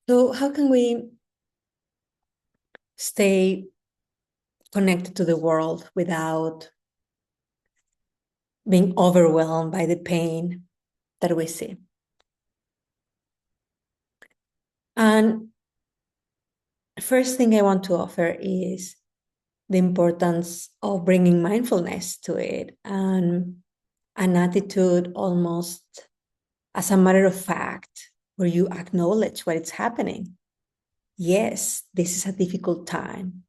So, how can we stay connected to the world without being overwhelmed by the pain that we see? And first thing I want to offer is the importance of bringing mindfulness to it and an attitude almost as a matter of fact, where you acknowledge what is happening. Yes, this is a difficult time.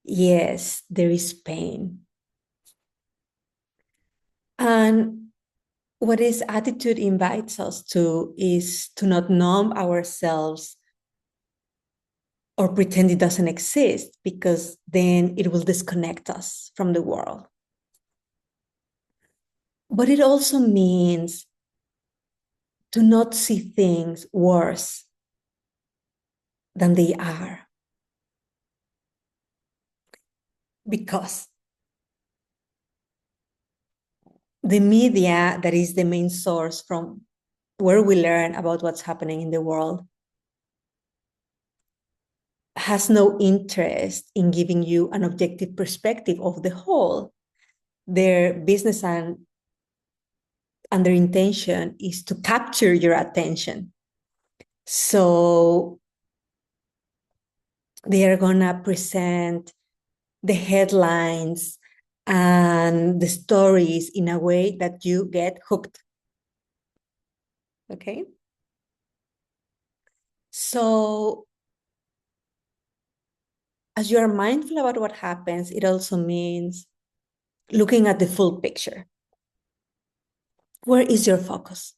Yes, there is pain. And what this attitude invites us to is to not numb ourselves or pretend it doesn't exist, because then it will disconnect us from the world. But it also means to not see things worse than they are. Because the media, that is the main source from where we learn about what's happening in the world, has no interest in giving you an objective perspective of the whole. Their business and their intention is to capture your attention. So they are going to present the headlines and the stories in a way that you get hooked. Okay? So as you are mindful about what happens, it also means looking at the full picture. Where is your focus?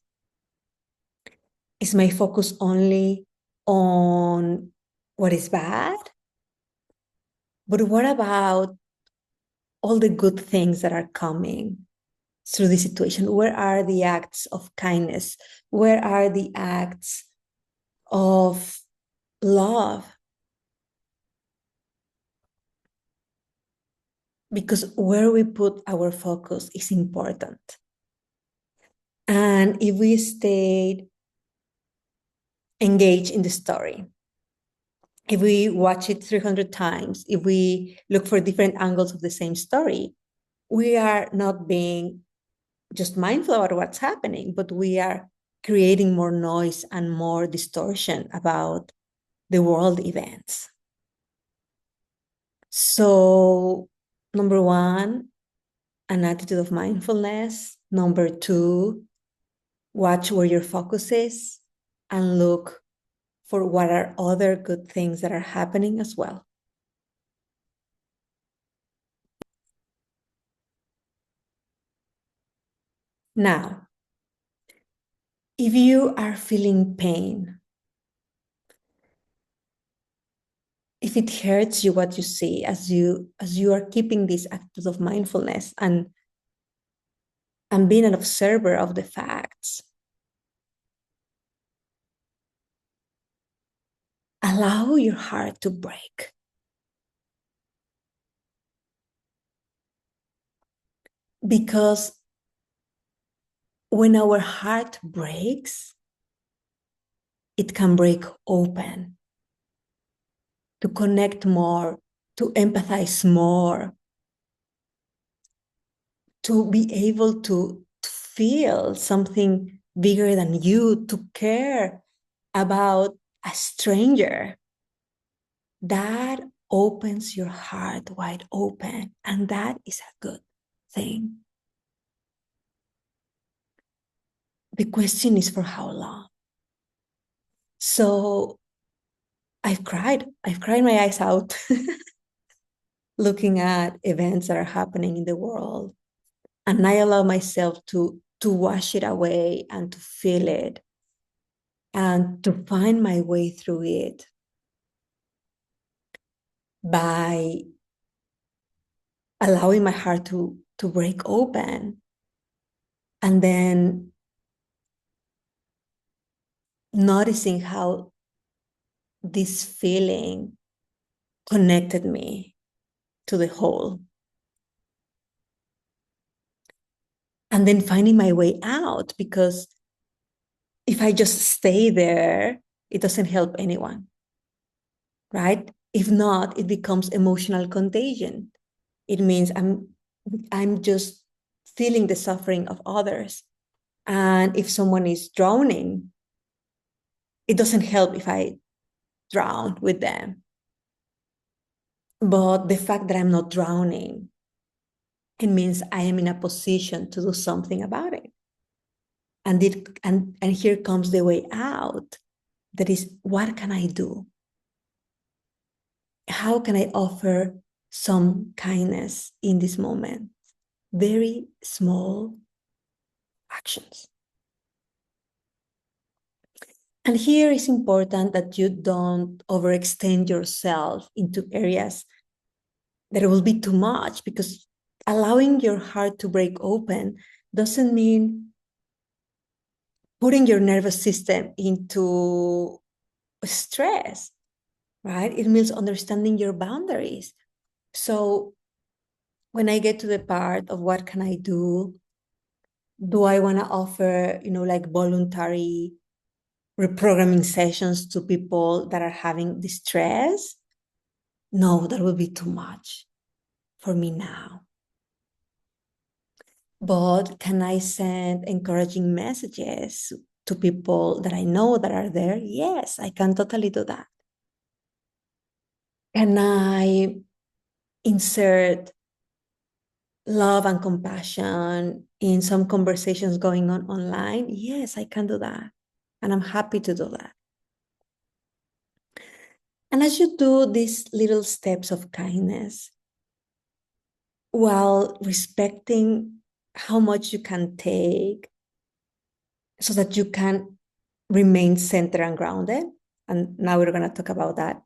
Is my focus only on what is bad? But what about all the good things that are coming through the situation? Where are the acts of kindness? Where are the acts of love? Because where we put our focus is important. And if we stayed engaged in the story, if we watch it 300 times, if we look for different angles of the same story, we are not being just mindful about what's happening, but we are creating more noise and more distortion about the world events. So, number one, an attitude of mindfulness. Number two, watch where your focus is and look for what are other good things that are happening as well. Now, if you are feeling pain, if it hurts you what you see, as you are keeping this attitude of mindfulness and being an observer of the facts, allow your heart to break. Because when our heart breaks, it can break open to connect more, to empathize more, to be able to feel something bigger than you, to care about a stranger. That opens your heart wide open, and that is a good thing. The question is for how long? So I've cried my eyes out looking at events that are happening in the world. And I allow myself to wash it away and to feel it and to find my way through it by allowing my heart to break open, and then noticing how this feeling connected me to the whole. And then finding my way out, because if I just stay there, it doesn't help anyone, right? If not, it becomes emotional contagion. It means I'm just feeling the suffering of others. And if someone is drowning, it doesn't help if I drown with them. But the fact that I'm not drowning, it means I am in a position to do something about it. And here comes the way out. That is, what can I do? How can I offer some kindness in this moment? Very small actions. And here is important that you don't overextend yourself into areas that it will be too much, because allowing your heart to break open doesn't mean putting your nervous system into stress, right? It means understanding your boundaries. So when I get to the part of what can I do I want to offer, like voluntary reprogramming sessions to people that are having distress? No, that would be too much for me now. But can I send encouraging messages to people that I know that are there? Yes, I can totally do that. Can I insert love and compassion in some conversations going on online? Yes, I can do that. And I'm happy to do that. And as you do these little steps of kindness, while respecting how much you can take so that you can remain centered and grounded. And now we're going to talk about that,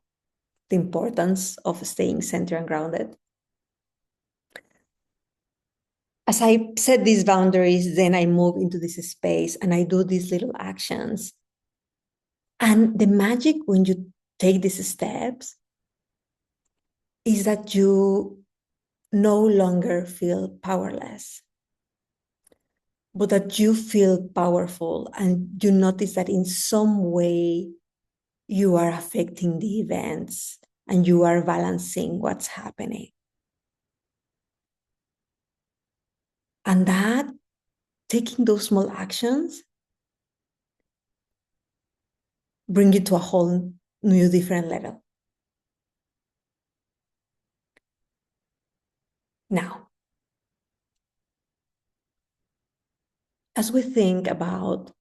the importance of staying centered and grounded. As I set these boundaries, then I move into this space and I do these little actions. And the magic when you take these steps is that you no longer feel powerless, but that you feel powerful, and you notice that in some way you are affecting the events and you are balancing what's happening. And that, taking those small actions, bring you to a whole new different level. Now, as we think about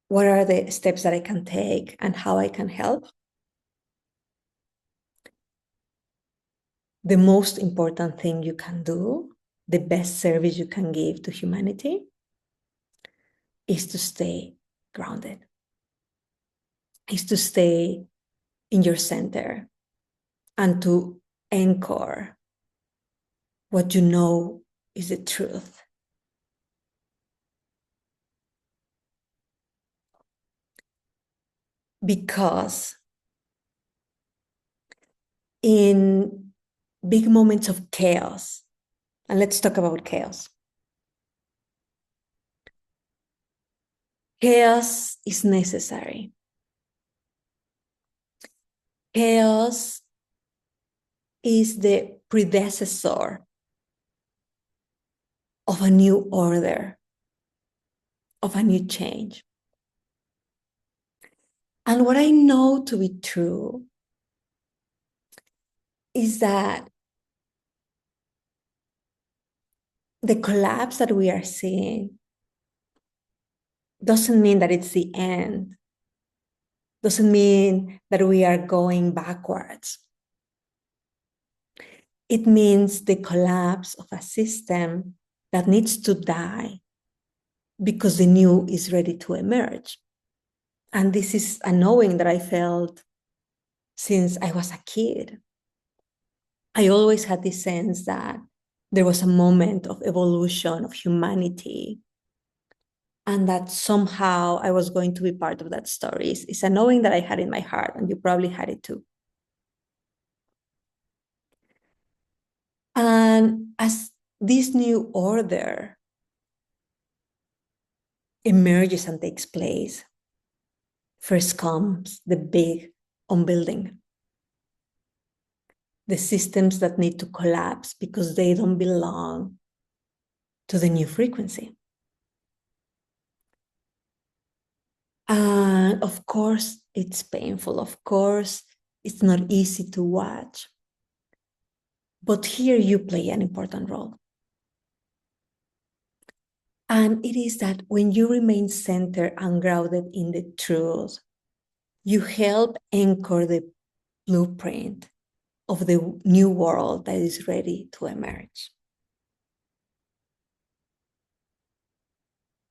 what are the steps that I can take and how I can help, the most important thing you can do, the best service you can give to humanity, is to stay grounded, is to stay in your center and to anchor what you know is the truth. Because in big moments of chaos, and let's talk about chaos. Chaos is necessary. Chaos is the predecessor of a new order, of a new change. And what I know to be true is that the collapse that we are seeing doesn't mean that it's the end, doesn't mean that we are going backwards. It means the collapse of a system that needs to die because the new is ready to emerge. And this is a knowing that I felt since I was a kid. I always had this sense that there was a moment of evolution of humanity, and that somehow I was going to be part of that story. It's a knowing that I had in my heart, and you probably had it too. And as this new order emerges and takes place, First comes the big unbuilding, the systems that need to collapse because they don't belong to the new frequency. And of course, it's painful. Of course, it's not easy to watch. But here you play an important role. And it is that when you remain centered and grounded in the truth, you help anchor the blueprint of the new world that is ready to emerge.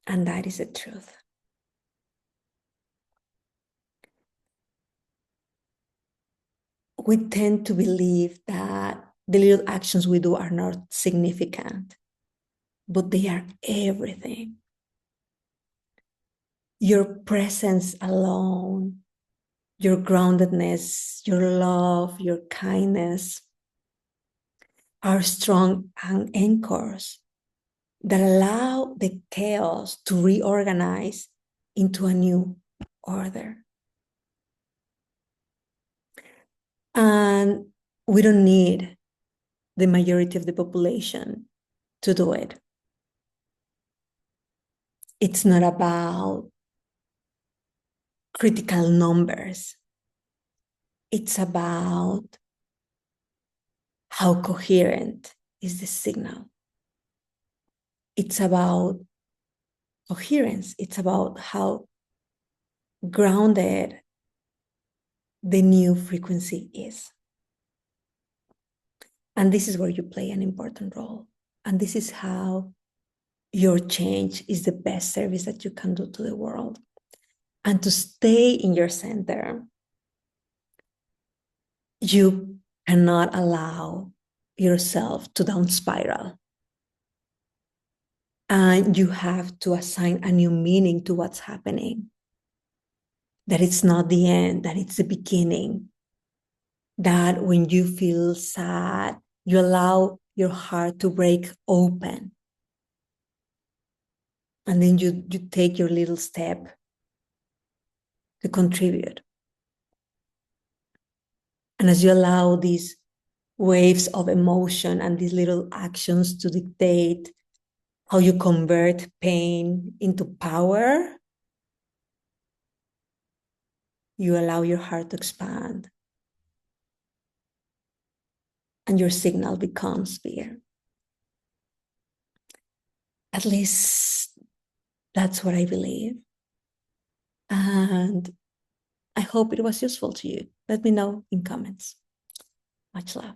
And that is the truth. We tend to believe that the little actions we do are not significant, but they are everything. Your presence alone, your groundedness, your love, your kindness are strong anchors that allow the chaos to reorganize into a new order. And we don't need the majority of the population to do it. It's not about critical numbers. It's about how coherent is the signal. It's about coherence. It's about how grounded the new frequency is. And this is where you play an important role. And this is how your change is the best service that you can do to the world. And to stay in your center, you cannot allow yourself to down spiral. And you have to assign a new meaning to what's happening. That it's not the end, that it's the beginning. That when you feel sad, you allow your heart to break open. And then you take your little step to contribute. And as you allow these waves of emotion and these little actions to dictate how you convert pain into power, you allow your heart to expand. And your signal becomes bigger. At least that's what I believe. And I hope it was useful to you. Let me know in comments. Much love.